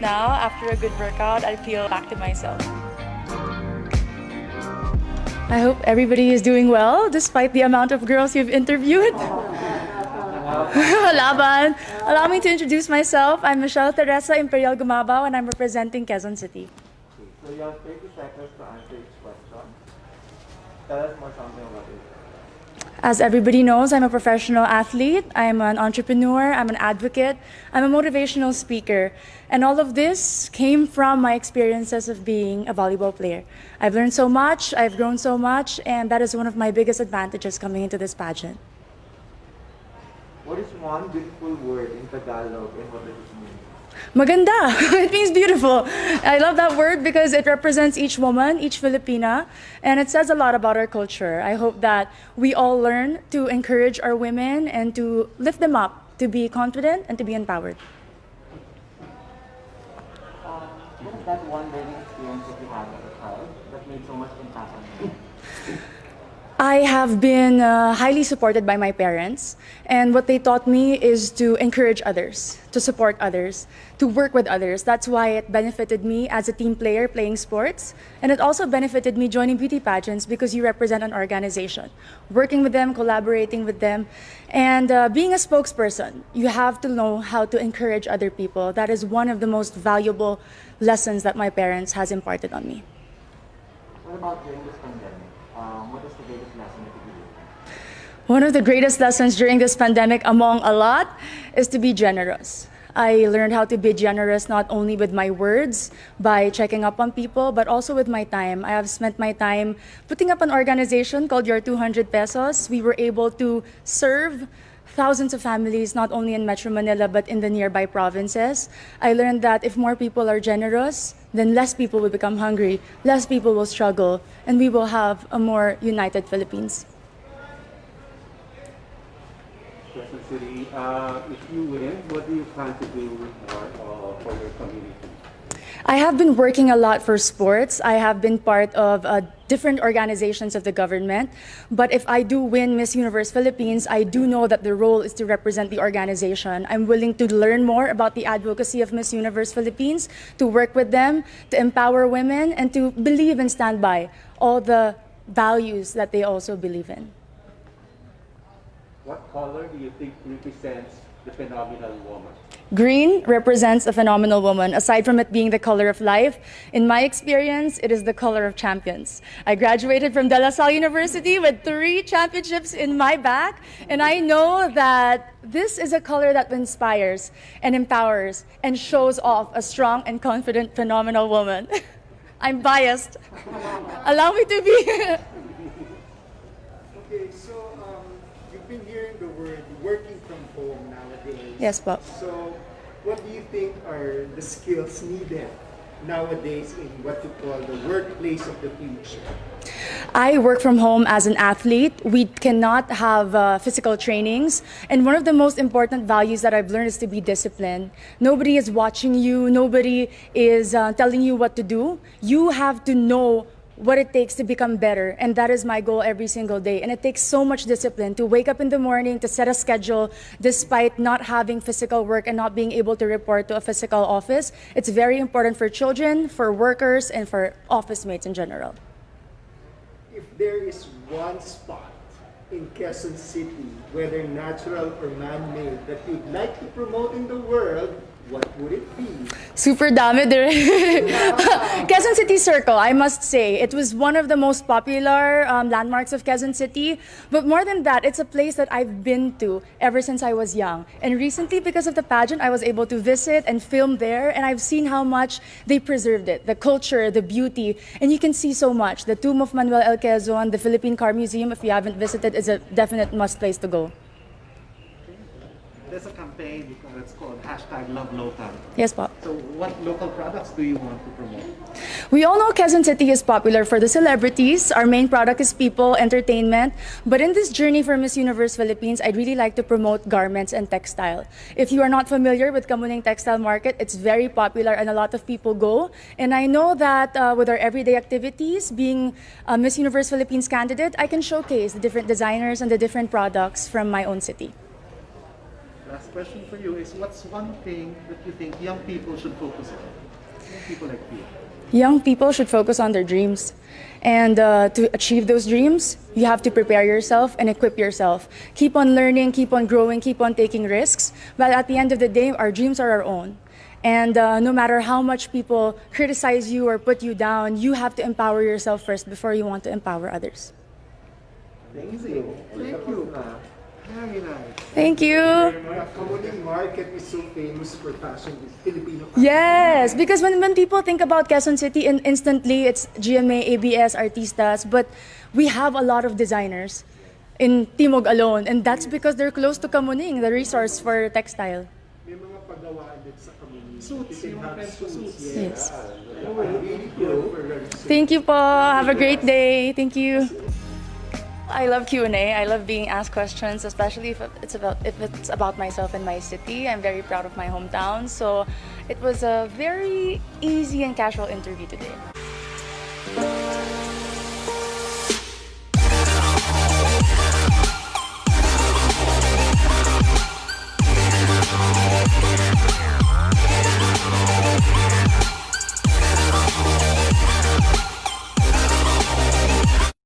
Now, after a good workout, I feel back to myself. I hope everybody is doing well despite the amount of girls you've interviewed. Laban. Allow me to introduce myself. I'm Michelle Teresa Imperial Gumabao and I'm representing Quezon City. So you have 30 seconds to answer each question. Tell us more something about it. As everybody knows, I'm a professional athlete, I'm an entrepreneur, I'm an advocate, I'm a motivational speaker. And all of this came from my experiences of being a volleyball player. I've learned so much, I've grown so much, and that is one of my biggest advantages coming into this pageant. What is one beautiful word in Tagalog and what does it mean? Maganda. It means beautiful. I love that word because it represents each woman, each Filipina, and it says a lot about our culture. I hope that we all learn to encourage our women and to lift them up, to be confident and to be empowered. What is that one learning experience that you had as a child that made so much impact on you? I have been highly supported by my parents, and what they taught me is to encourage others, to support others, to work with others. That's why it benefited me as a team player playing sports, and it also benefited me joining beauty pageants because you represent an organization. Working with them, collaborating with them, and being a spokesperson, you have to know how to encourage other people. That is one of the most valuable lessons that my parents has imparted on me. What about during this pandemic? What is the greatest lesson that you did? One of the greatest lessons during this pandemic, among a lot, is to be generous. I learned how to be generous not only with my words, by checking up on people, but also with my time. I have spent my time putting up an organization called Your 200 Pesos. We were able to serve thousands of families, not only in Metro Manila, but in the nearby provinces. I learned that if more people are generous, then less people will become hungry, less people will struggle, and we will have a more united Philippines. Quezon City, if you win, what do you plan to do more for your community? I have been working a lot for sports. I have been part of different organizations of the government. But if I do win Miss Universe Philippines, I do know that the role is to represent the organization. I'm willing to learn more about the advocacy of Miss Universe Philippines, to work with them, to empower women, and to believe and stand by all the values that they also believe in. What color do you think represents the phenomenal woman? Green represents a phenomenal woman. Aside from it being the color of life, in my experience, it is the color of champions. I graduated from De La Salle University with 3 championships in my back, and I know that this is a color that inspires and empowers and shows off a strong and confident, phenomenal woman. I'm biased. Allow me to be. Okay, so you've been hearing the word working from home nowadays. Yes, Pop. So what do you think are the skills needed nowadays in what you call the workplace of the future? I work from home as an athlete. We cannot have physical trainings. And one of the most important values that I've learned is to be disciplined. Nobody is watching you. Nobody is telling you what to do. You have to know what it takes to become better. And that is my goal every single day. And it takes so much discipline to wake up in the morning, to set a schedule, despite not having physical work and not being able to report to a physical office. It's very important for children, for workers, and for office mates in general. If there is one spot in Quezon City, whether natural or man-made, that you'd like to promote in the world, what would it be? Super dami dire. Quezon City Circle, I must say. It was one of the most popular landmarks of Quezon City. But more than that, it's a place that I've been to ever since I was young. And recently, because of the pageant, I was able to visit and film there. And I've seen how much they preserved it, the culture, the beauty. And you can see so much. The tomb of Manuel L. Quezon, the Philippine Car Museum, if you haven't visited, is a definite must place to go. There's a campaign, it's called #LoveLocal. Yes, Pop. So what local products do you want to promote? We all know Quezon City is popular for the celebrities. Our main product is people, entertainment. But in this journey for Miss Universe Philippines, I'd really like to promote garments and textile. If you are not familiar with Kamuning Textile Market, it's very popular and a lot of people go. And I know that with our everyday activities, being a Miss Universe Philippines candidate, I can showcase the different designers and the different products from my own city. Last question for you is, what's one thing that you think young people should focus on? Young people like you. Young people should focus on their dreams. And to achieve those dreams, you have to prepare yourself and equip yourself. Keep on learning, keep on growing, keep on taking risks. But at the end of the day, our dreams are our own. And no matter how much people criticize you or put you down, you have to empower yourself first before you want to empower others. Amazing. Thank you. Very nice. Thank you. The Kamuning market is so famous for fashion, Filipino fashion. Yes, because when people think about Quezon City, instantly it's GMA, ABS, Artistas, but we have a lot of designers in Timog alone, and that's because they're close to Kamuning, the resource for textile. May mga pagawaan din sa Kamuning. Suits, You can yung have friends ko suits. Yes. Really good for learning. Thank you po. Have a great day. Thank you. I love Q&A. I love being asked questions, especially if it's about myself and my city. I'm very proud of my hometown. So it was a very easy and casual interview today.